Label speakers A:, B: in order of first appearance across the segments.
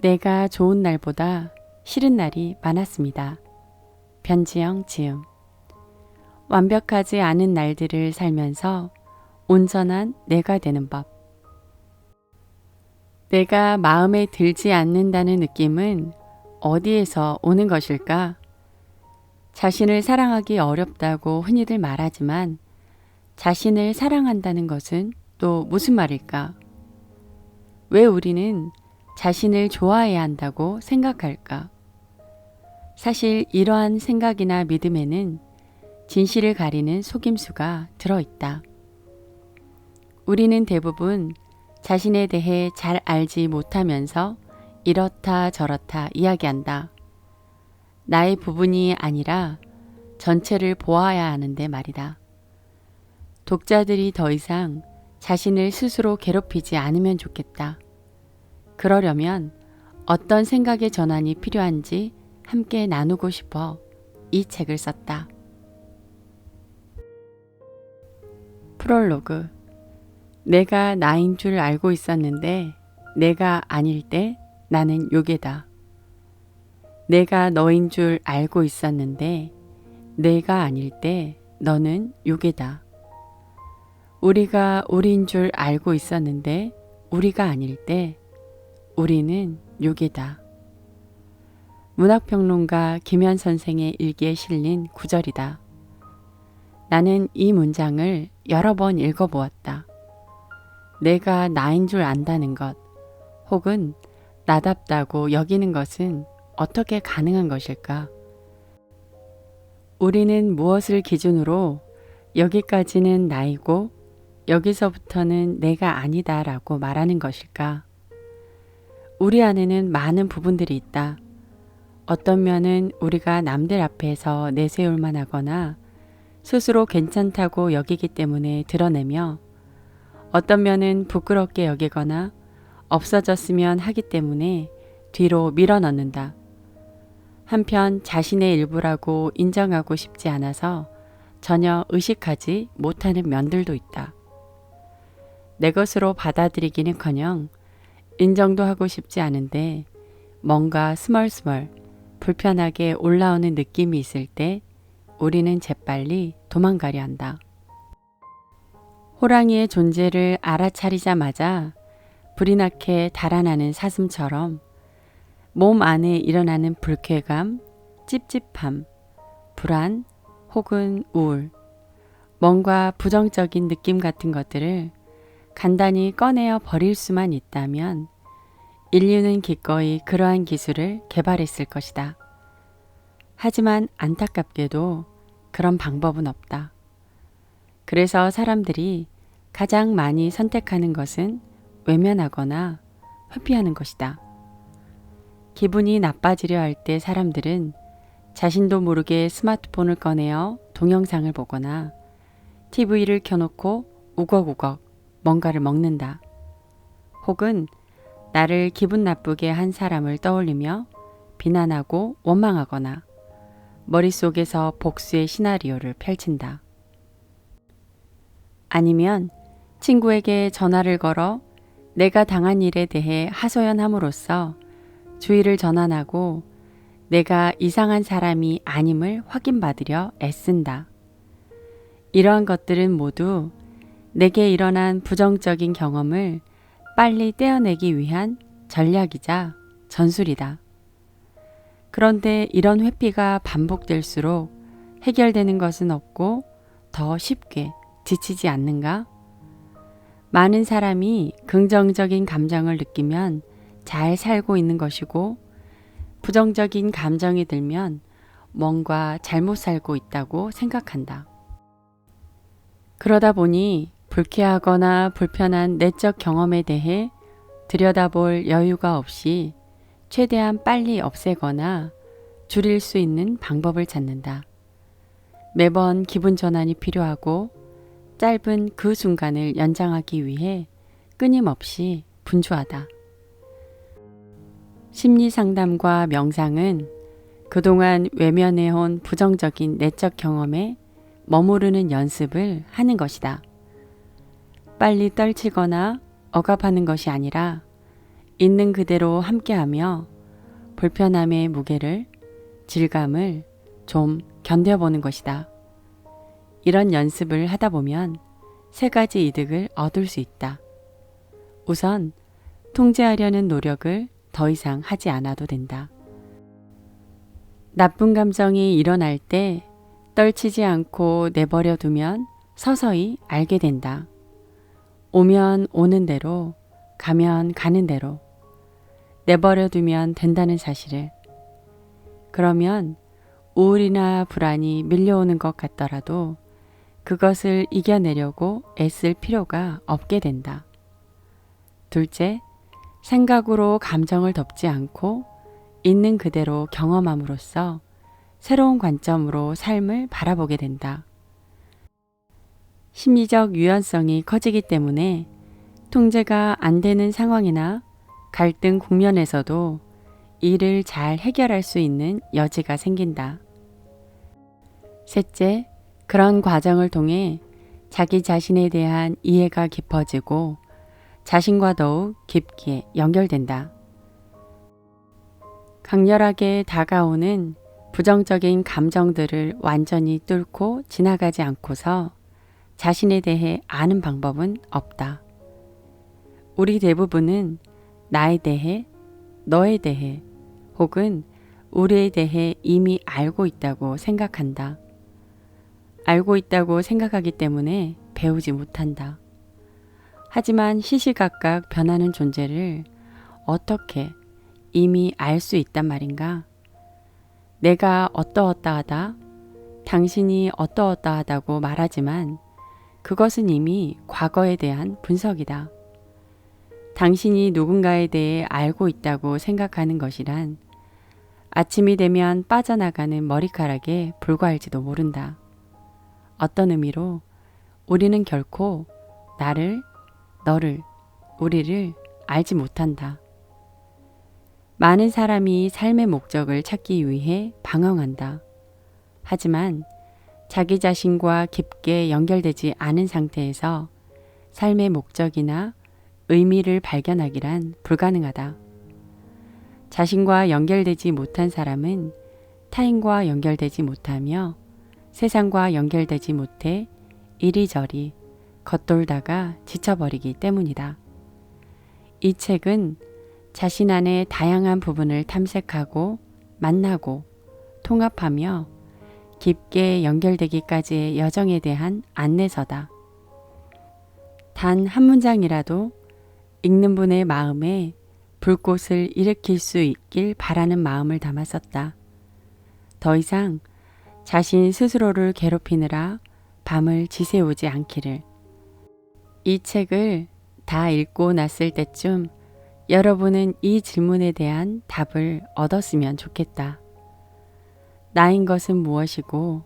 A: 내가 좋은 날보다 싫은 날이 많았습니다. 변지영 지음. 완벽하지 않은 날들을 살면서 온전한 내가 되는 법. 내가 마음에 들지 않는다는 느낌은 어디에서 오는 것일까? 자신을 사랑하기 어렵다고 흔히들 말하지만 자신을 사랑한다는 것은 또 무슨 말일까? 왜 우리는 자신을 좋아해야 한다고 생각할까? 사실 이러한 생각이나 믿음에는 진실을 가리는 속임수가 들어있다. 우리는 대부분 자신에 대해 잘 알지 못하면서 이렇다 저렇다 이야기한다. 나의 부분이 아니라 전체를 보아야 하는데 말이다. 독자들이 더 이상 자신을 스스로 괴롭히지 않으면 좋겠다. 그러려면 어떤 생각의 전환이 필요한지 함께 나누고 싶어 이 책을 썼다. 프롤로그. 내가 나인 줄 알고 있었는데 내가 아닐 때 나는 요괴다. 내가 너인 줄 알고 있었는데 내가 아닐 때 너는 요괴다. 우리가 우리인 줄 알고 있었는데 우리가 아닐 때 우리는 요괴다. 문학평론가 김현 선생의 일기에 실린 구절이다. 나는 이 문장을 여러 번 읽어보았다. 내가 나인 줄 안다는 것, 혹은 나답다고 여기는 것은 어떻게 가능한 것일까? 우리는 무엇을 기준으로 여기까지는 나이고 여기서부터는 내가 아니다 라고 말하는 것일까? 우리 안에는 많은 부분들이 있다. 어떤 면은 우리가 남들 앞에서 내세울 만하거나 스스로 괜찮다고 여기기 때문에 드러내며 어떤 면은 부끄럽게 여기거나 없어졌으면 하기 때문에 뒤로 밀어넣는다. 한편 자신의 일부라고 인정하고 싶지 않아서 전혀 의식하지 못하는 면들도 있다. 내 것으로 받아들이기는커녕 인정도 하고 싶지 않은데 뭔가 스멀스멀 불편하게 올라오는 느낌이 있을 때 우리는 재빨리 도망가려 한다. 호랑이의 존재를 알아차리자마자 불이 나게 달아나는 사슴처럼 몸 안에 일어나는 불쾌감, 찝찝함, 불안 혹은 우울, 뭔가 부정적인 느낌 같은 것들을 간단히 꺼내어 버릴 수만 있다면 인류는 기꺼이 그러한 기술을 개발했을 것이다. 하지만 안타깝게도 그런 방법은 없다. 그래서 사람들이 가장 많이 선택하는 것은 외면하거나 회피하는 것이다. 기분이 나빠지려 할 때 사람들은 자신도 모르게 스마트폰을 꺼내어 동영상을 보거나 TV를 켜놓고 우걱우걱 뭔가를 먹는다. 혹은 나를 기분 나쁘게 한 사람을 떠올리며 비난하고 원망하거나 머릿속에서 복수의 시나리오를 펼친다. 아니면 친구에게 전화를 걸어 내가 당한 일에 대해 하소연함으로써 주의를 전환하고 내가 이상한 사람이 아님을 확인받으려 애쓴다. 이러한 것들은 모두 내게 일어난 부정적인 경험을 빨리 떼어내기 위한 전략이자 전술이다. 그런데 이런 회피가 반복될수록 해결되는 것은 없고 더 쉽게 지치지 않는가? 많은 사람이 긍정적인 감정을 느끼면 잘 살고 있는 것이고 부정적인 감정이 들면 뭔가 잘못 살고 있다고 생각한다. 그러다 보니 불쾌하거나 불편한 내적 경험에 대해 들여다볼 여유가 없이 최대한 빨리 없애거나 줄일 수 있는 방법을 찾는다. 매번 기분 전환이 필요하고 짧은 그 순간을 연장하기 위해 끊임없이 분주하다. 심리 상담과 명상은 그동안 외면해온 부정적인 내적 경험에 머무르는 연습을 하는 것이다. 빨리 떨치거나 억압하는 것이 아니라 있는 그대로 함께하며 불편함의 무게를, 질감을 좀 견뎌보는 것이다. 이런 연습을 하다 보면 세 가지 이득을 얻을 수 있다. 우선 통제하려는 노력을 더 이상 하지 않아도 된다. 나쁜 감정이 일어날 때 떨치지 않고 내버려 두면 서서히 알게 된다. 오면 오는 대로, 가면 가는 대로 내버려 두면 된다는 사실을. 그러면 우울이나 불안이 밀려오는 것 같더라도 그것을 이겨내려고 애쓸 필요가 없게 된다. 둘째, 생각으로 감정을 덮지 않고 있는 그대로 경험함으로써 새로운 관점으로 삶을 바라보게 된다. 심리적 유연성이 커지기 때문에 통제가 안 되는 상황이나 갈등 국면에서도 이를 잘 해결할 수 있는 여지가 생긴다. 셋째, 그런 과정을 통해 자기 자신에 대한 이해가 깊어지고 자신과 더욱 깊게 연결된다. 강렬하게 다가오는 부정적인 감정들을 완전히 뚫고 지나가지 않고서 자신에 대해 아는 방법은 없다. 우리 대부분은 나에 대해, 너에 대해, 혹은 우리에 대해 이미 알고 있다고 생각한다. 알고 있다고 생각하기 때문에 배우지 못한다. 하지만 시시각각 변하는 존재를 어떻게 이미 알 수 있단 말인가? 내가 어떠어떠하다, 당신이 어떠어떠하다고 말하지만 그것은 이미 과거에 대한 분석이다. 당신이 누군가에 대해 알고 있다고 생각하는 것이란 아침이 되면 빠져나가는 머리카락에 불과할지도 모른다. 어떤 의미로 우리는 결코 나를, 너를, 우리를 알지 못한다. 많은 사람이 삶의 목적을 찾기 위해 방황한다. 하지만 자기 자신과 깊게 연결되지 않은 상태에서 삶의 목적이나 의미를 발견하기란 불가능하다. 자신과 연결되지 못한 사람은 타인과 연결되지 못하며 세상과 연결되지 못해 이리저리 겉돌다가 지쳐버리기 때문이다. 이 책은 자신 안의 다양한 부분을 탐색하고 만나고 통합하며 깊게 연결되기까지의 여정에 대한 안내서다. 단 한 문장이라도 읽는 분의 마음에 불꽃을 일으킬 수 있길 바라는 마음을 담아 썼다. 더 이상 자신 스스로를 괴롭히느라 밤을 지새우지 않기를. 이 책을 다 읽고 났을 때쯤 여러분은 이 질문에 대한 답을 얻었으면 좋겠다. 나인 것은 무엇이고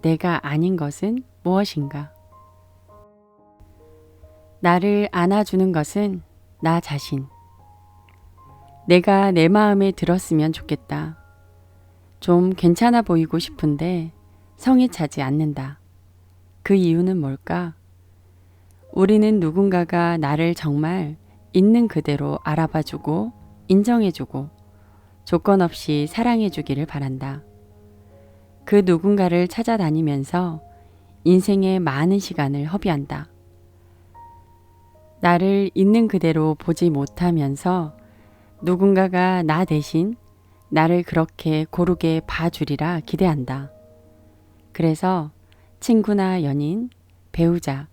A: 내가 아닌 것은 무엇인가? 나를 안아주는 것은 나 자신. 내가 내 마음에 들었으면 좋겠다. 좀 괜찮아 보이고 싶은데 성이 차지 않는다. 그 이유는 뭘까? 우리는 누군가가 나를 정말 있는 그대로 알아봐주고 인정해주고 조건 없이 사랑해주기를 바란다. 그 누군가를 찾아다니면서 인생의 많은 시간을 허비한다. 나를 있는 그대로 보지 못하면서 누군가가 나 대신 나를 그렇게 고르게 봐주리라 기대한다. 그래서 친구나 연인, 배우자,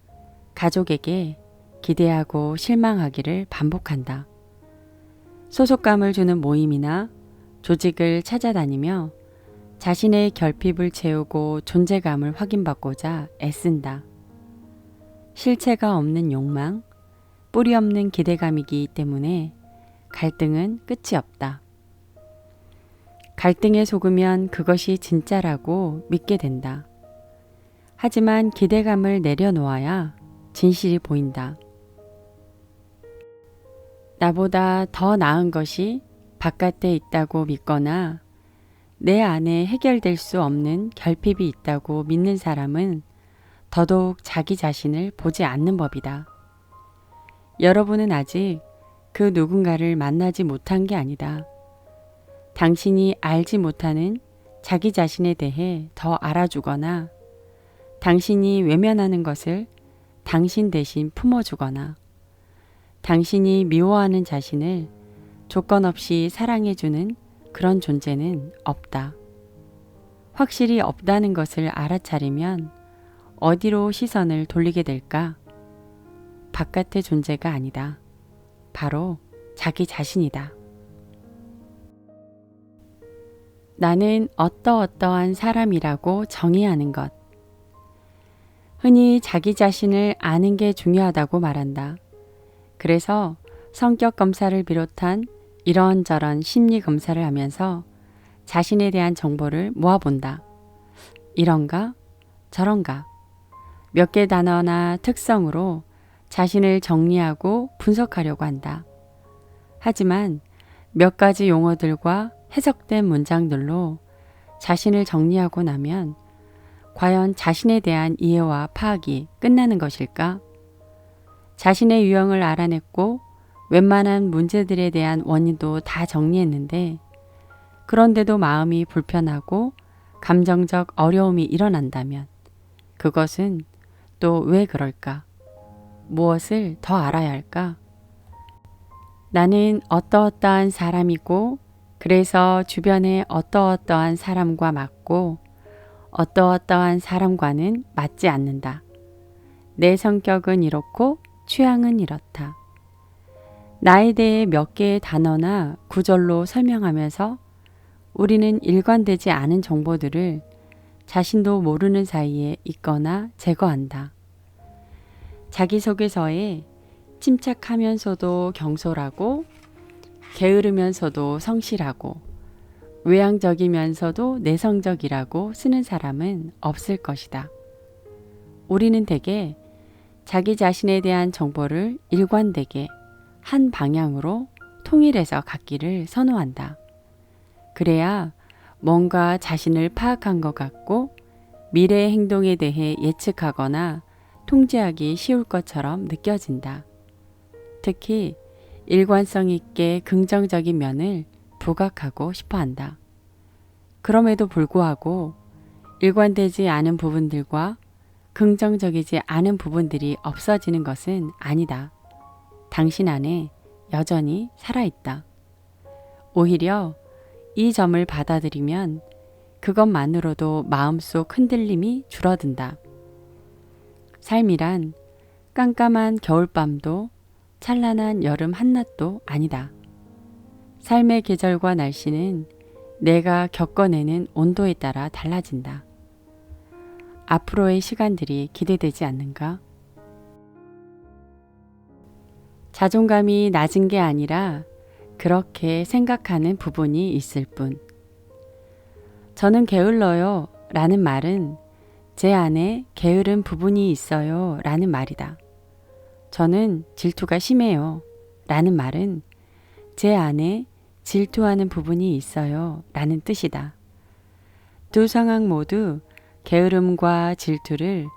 A: 가족에게 기대하고 실망하기를 반복한다. 소속감을 주는 모임이나 조직을 찾아다니며 자신의 결핍을 채우고 존재감을 확인받고자 애쓴다. 실체가 없는 욕망, 뿌리 없는 기대감이기 때문에 갈등은 끝이 없다. 갈등에 속으면 그것이 진짜라고 믿게 된다. 하지만 기대감을 내려놓아야 진실이 보인다. 나보다 더 나은 것이 바깥에 있다고 믿거나 내 안에 해결될 수 없는 결핍이 있다고 믿는 사람은 더더욱 자기 자신을 보지 않는 법이다. 여러분은 아직 그 누군가를 만나지 못한 게 아니다. 당신이 알지 못하는 자기 자신에 대해 더 알아주거나 당신이 외면하는 것을 당신 대신 품어주거나 당신이 미워하는 자신을 조건 없이 사랑해주는 그런 존재는 없다. 확실히 없다는 것을 알아차리면 어디로 시선을 돌리게 될까? 바깥의 존재가 아니다. 바로 자기 자신이다. 나는 어떠어떠한 사람이라고 정의하는 것. 흔히 자기 자신을 아는 게 중요하다고 말한다. 그래서 성격 검사를 비롯한 이런저런 심리 검사를 하면서 자신에 대한 정보를 모아본다. 이런가? 저런가? 몇 개 단어나 특성으로 자신을 정리하고 분석하려고 한다. 하지만 몇 가지 용어들과 해석된 문장들로 자신을 정리하고 나면 과연 자신에 대한 이해와 파악이 끝나는 것일까? 자신의 유형을 알아냈고 웬만한 문제들에 대한 원인도 다 정리했는데 그런데도 마음이 불편하고 감정적 어려움이 일어난다면 그것은 또 왜 그럴까? 무엇을 더 알아야 할까? 나는 어떠어떠한 사람이고 그래서 주변에 어떠어떠한 사람과 맞고 어떠어떠한 사람과는 맞지 않는다. 내 성격은 이렇고 취향은 이렇다. 나에 대해 몇 개의 단어나 구절로 설명하면서 우리는 일관되지 않은 정보들을 자신도 모르는 사이에 있거나 제거한다. 자기소개서에 침착하면서도 경솔하고 게으르면서도 성실하고 외향적이면서도 내성적이라고 쓰는 사람은 없을 것이다. 우리는 대개 자기 자신에 대한 정보를 일관되게 한 방향으로 통일해서 갖기를 선호한다. 그래야 뭔가 자신을 파악한 것 같고 미래의 행동에 대해 예측하거나 통제하기 쉬울 것처럼 느껴진다. 특히 일관성 있게 긍정적인 면을 부각하고 싶어 한다. 그럼에도 불구하고 일관되지 않은 부분들과 긍정적이지 않은 부분들이 없어지는 것은 아니다. 당신 안에 여전히 살아있다. 오히려 이 점을 받아들이면 그것만으로도 마음속 흔들림이 줄어든다. 삶이란 깜깜한 겨울밤도 찬란한 여름 한낮도 아니다. 삶의 계절과 날씨는 내가 겪어내는 온도에 따라 달라진다. 앞으로의 시간들이 기대되지 않는가? 자존감이 낮은 게 아니라 그렇게 생각하는 부분이 있을 뿐. 저는 게을러요 라는 말은 제 안에 게으른 부분이 있어요 라는 말이다. 저는 질투가 심해요 라는 말은 제 안에 질투하는 부분이 있어요 라는 뜻이다. 두 상황 모두 게으름과 질투를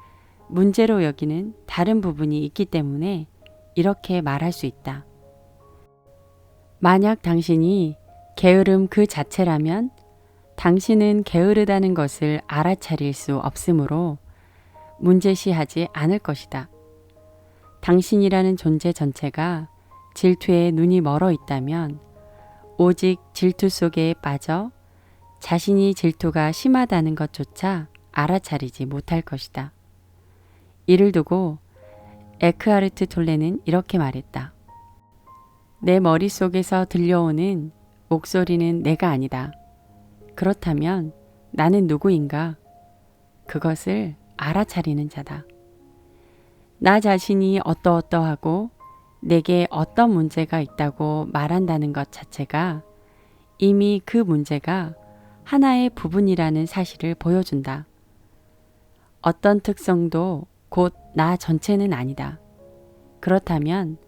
A: 문제로 여기는 다른 부분이 있기 때문에 이렇게 말할 수 있다. 만약 당신이 게으름 그 자체라면 당신은 게으르다는 것을 알아차릴 수 없으므로 문제시하지 않을 것이다. 당신이라는 존재 전체가 질투에 눈이 멀어 있다면 오직 질투 속에 빠져 자신이 질투가 심하다는 것조차 알아차리지 못할 것이다. 이를 두고 에크하르트 톨레는 이렇게 말했다. 내 머릿속에서 들려오는 목소리는 내가 아니다. 그렇다면 나는 누구인가? 그것을 알아차리는 자다. 나 자신이 어떠어떠하고 내게 어떤 문제가 있다고 말한다는 것 자체가 이미 그 문제가 하나의 부분이라는 사실을 보여준다. 어떤 특성도 곧 나 전체는 아니다. 그렇다면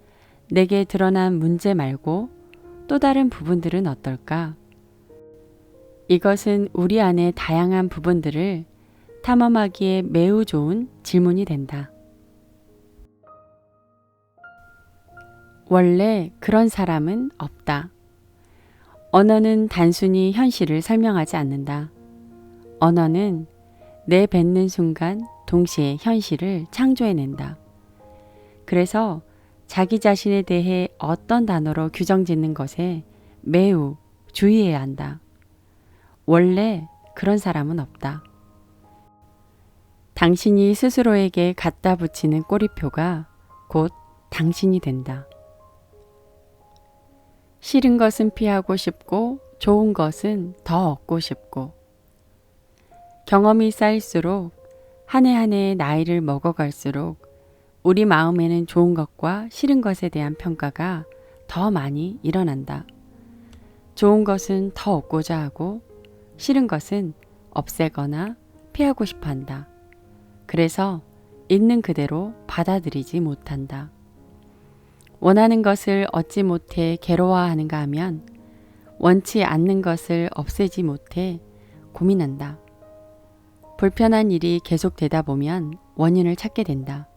A: 내게 드러난 문제 말고 또 다른 부분들은 어떨까? 이것은 우리 안의 다양한 부분들을 탐험하기에 매우 좋은 질문이 된다. 원래 그런 사람은 없다. 언어는 단순히 현실을 설명하지 않는다. 언어는 내뱉는 순간 동시에 현실을 창조해낸다. 그래서 자기 자신에 대해 어떤 단어로 규정짓는 것에 매우 주의해야 한다. 원래 그런 사람은 없다. 당신이 스스로에게 갖다 붙이는 꼬리표가 곧 당신이 된다. 싫은 것은 피하고 싶고 좋은 것은 더 얻고 싶고 경험이 쌓일수록 한 해 한 해의 나이를 먹어갈수록 우리 마음에는 좋은 것과 싫은 것에 대한 평가가 더 많이 일어난다. 좋은 것은 더 얻고자 하고 싫은 것은 없애거나 피하고 싶어 한다. 그래서 있는 그대로 받아들이지 못한다. 원하는 것을 얻지 못해 괴로워하는가 하면 원치 않는 것을 없애지 못해 고민한다. 불편한 일이 계속되다 보면 원인을 찾게 된다.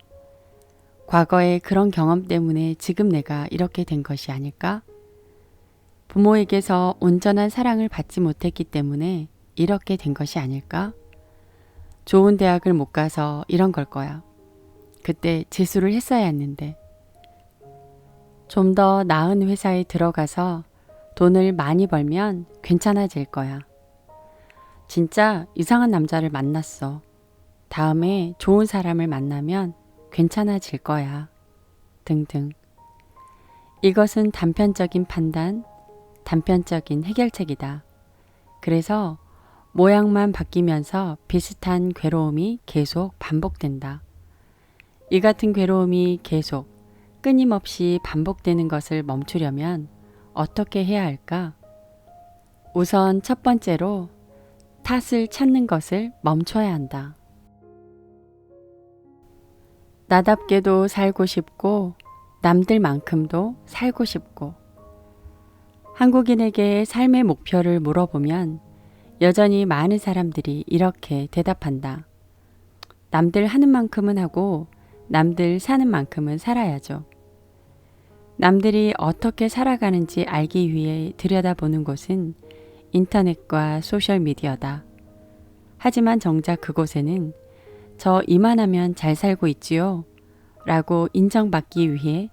A: 과거의 그런 경험 때문에 지금 내가 이렇게 된 것이 아닐까? 부모에게서 온전한 사랑을 받지 못했기 때문에 이렇게 된 것이 아닐까? 좋은 대학을 못 가서 이런 걸 거야. 그때 재수를 했어야 했는데. 좀 더 나은 회사에 들어가서 돈을 많이 벌면 괜찮아질 거야. 진짜 이상한 남자를 만났어. 다음에 좋은 사람을 만나면 괜찮아질 거야. 등등. 이것은 단편적인 판단, 단편적인 해결책이다. 그래서 모양만 바뀌면서 비슷한 괴로움이 계속 반복된다. 이 같은 괴로움이 계속 끊임없이 반복되는 것을 멈추려면 어떻게 해야 할까? 우선 첫 번째로 탓을 찾는 것을 멈춰야 한다. 나답게도 살고 싶고 남들만큼도 살고 싶고 한국인에게 삶의 목표를 물어보면 여전히 많은 사람들이 이렇게 대답한다. 남들 하는 만큼은 하고 남들 사는 만큼은 살아야죠. 남들이 어떻게 살아가는지 알기 위해 들여다보는 곳은 인터넷과 소셜미디어다. 하지만 정작 그곳에는 저 이만하면 잘 살고 있지요? 라고 인정받기 위해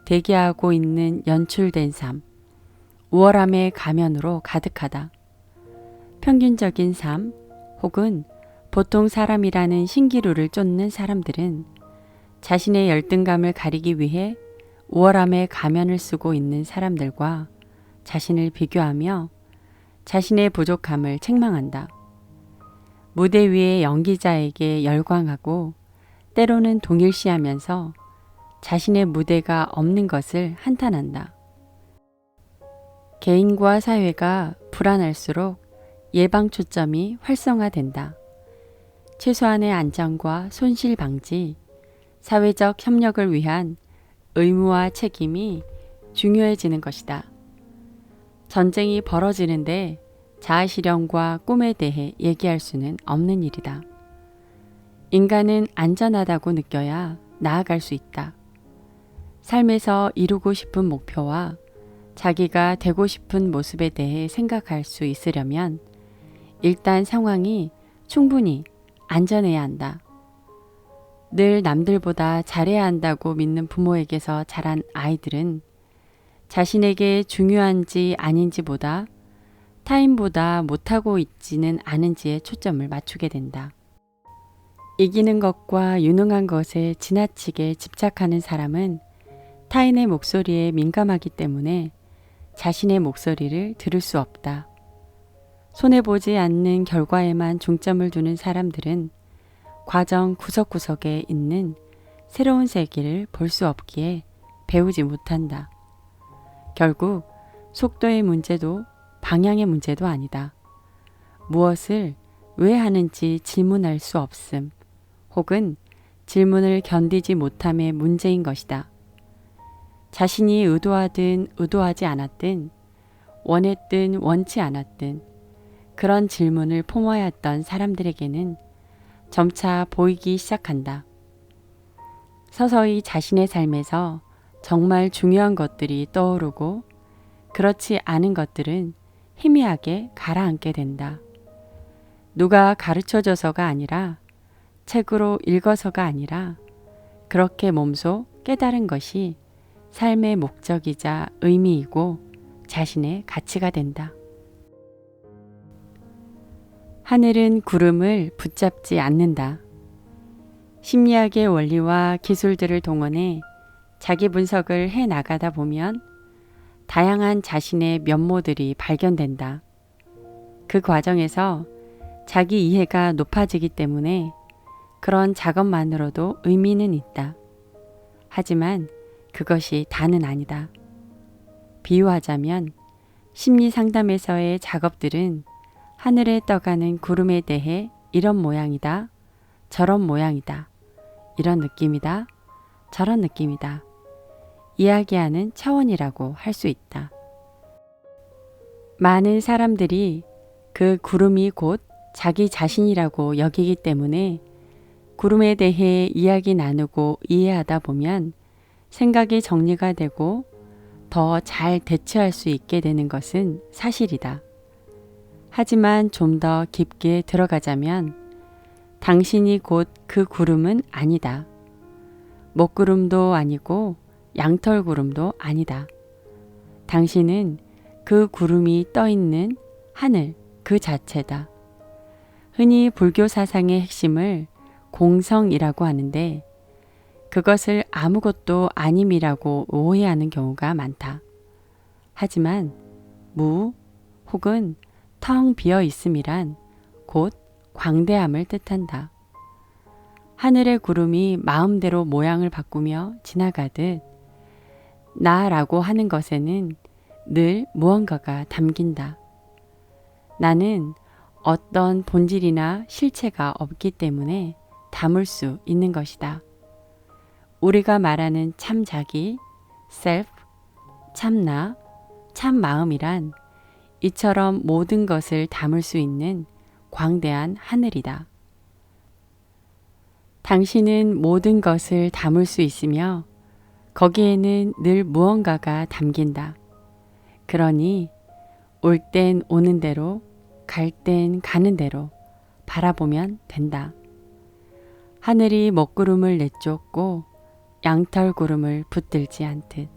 A: 대기하고 있는 연출된 삶, 우월함의 가면으로 가득하다. 평균적인 삶 혹은 보통 사람이라는 신기루를 쫓는 사람들은 자신의 열등감을 가리기 위해 우월함의 가면을 쓰고 있는 사람들과 자신을 비교하며 자신의 부족함을 책망한다. 무대 위의 연기자에게 열광하고 때로는 동일시하면서 자신의 무대가 없는 것을 한탄한다. 개인과 사회가 불안할수록 예방 초점이 활성화된다. 최소한의 안전과 손실 방지, 사회적 협력을 위한 의무와 책임이 중요해지는 것이다. 전쟁이 벌어지는데 자아실현과 꿈에 대해 얘기할 수는 없는 일이다. 인간은 안전하다고 느껴야 나아갈 수 있다. 삶에서 이루고 싶은 목표와 자기가 되고 싶은 모습에 대해 생각할 수 있으려면 일단 상황이 충분히 안전해야 한다. 늘 남들보다 잘해야 한다고 믿는 부모에게서 자란 아이들은 자신에게 중요한지 아닌지보다 타인보다 못하고 있지는 않은지에 초점을 맞추게 된다. 이기는 것과 유능한 것에 지나치게 집착하는 사람은 타인의 목소리에 민감하기 때문에 자신의 목소리를 들을 수 없다. 손해보지 않는 결과에만 중점을 두는 사람들은 과정 구석구석에 있는 새로운 세계를 볼 수 없기에 배우지 못한다. 결국 속도의 문제도 방향의 문제도 아니다. 무엇을 왜 하는지 질문할 수 없음, 혹은 질문을 견디지 못함의 문제인 것이다. 자신이 의도하든 의도하지 않았든 원했든 원치 않았든 그런 질문을 품어왔던 사람들에게는 점차 보이기 시작한다. 서서히 자신의 삶에서 정말 중요한 것들이 떠오르고 그렇지 않은 것들은 희미하게 가라앉게 된다. 누가 가르쳐줘서가 아니라 책으로 읽어서가 아니라 그렇게 몸소 깨달은 것이 삶의 목적이자 의미이고 자신의 가치가 된다. 하늘은 구름을 붙잡지 않는다. 심리학의 원리와 기술들을 동원해 자기 분석을 해 나가다 보면 다양한 자신의 면모들이 발견된다. 그 과정에서 자기 이해가 높아지기 때문에 그런 작업만으로도 의미는 있다. 하지만 그것이 다는 아니다. 비유하자면 심리 상담에서의 작업들은 하늘에 떠가는 구름에 대해 이런 모양이다, 저런 모양이다, 이런 느낌이다, 저런 느낌이다, 이야기하는 차원이라고 할 수 있다. 많은 사람들이 그 구름이 곧 자기 자신이라고 여기기 때문에 구름에 대해 이야기 나누고 이해하다 보면 생각이 정리가 되고 더 잘 대처할 수 있게 되는 것은 사실이다. 하지만 좀 더 깊게 들어가자면 당신이 곧 그 구름은 아니다. 먹구름도 아니고 양털구름도 아니다. 당신은 그 구름이 떠 있는 하늘 그 자체다. 흔히 불교 사상의 핵심을 공성이라고 하는데 그것을 아무것도 아님이라고 오해하는 경우가 많다. 하지만 무 혹은 텅 비어 있음이란 곧 광대함을 뜻한다. 하늘의 구름이 마음대로 모양을 바꾸며 지나가듯 나라고 하는 것에는 늘 무언가가 담긴다. 나는 어떤 본질이나 실체가 없기 때문에 담을 수 있는 것이다. 우리가 말하는 참 자기, self, 참나, 참 마음이란 이처럼 모든 것을 담을 수 있는 광대한 하늘이다. 당신은 모든 것을 담을 수 있으며 거기에는 늘 무언가가 담긴다. 그러니 올 땐 오는 대로, 갈 땐 가는 대로 바라보면 된다. 하늘이 먹구름을 내쫓고 양털구름을 붙들지 않듯.